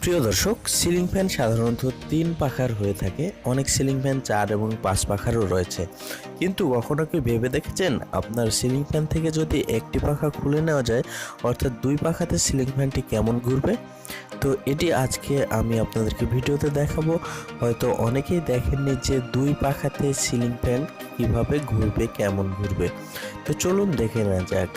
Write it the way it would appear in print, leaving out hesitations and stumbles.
প্রিয় দর্শক, ceiling fan সাধারণত 3 পাখার হয়ে থাকে। অনেক সিলিং ফ্যান 4 এবং 5 পাখারও রয়েছে। কিন্তু কখনো কি ভেবে দেখেছেন আপনার সিলিং ফ্যান থেকে যদি একটি পাখা খুলে নেওয়া যায়, অর্থাৎ 2 পাখাতে সিলিং ফ্যানটি কেমন ঘুরবে? তো এটি আজকে আমি আপনাদেরকে ভিডিওতে দেখাবো। হয়তো অনেকেই দেখেননি যে 2 পাখাতে সিলিং ফ্যান কিভাবে ঘুরবে, কেমন ঘুরবে। তো চলুন দেখে নেওয়া যাক।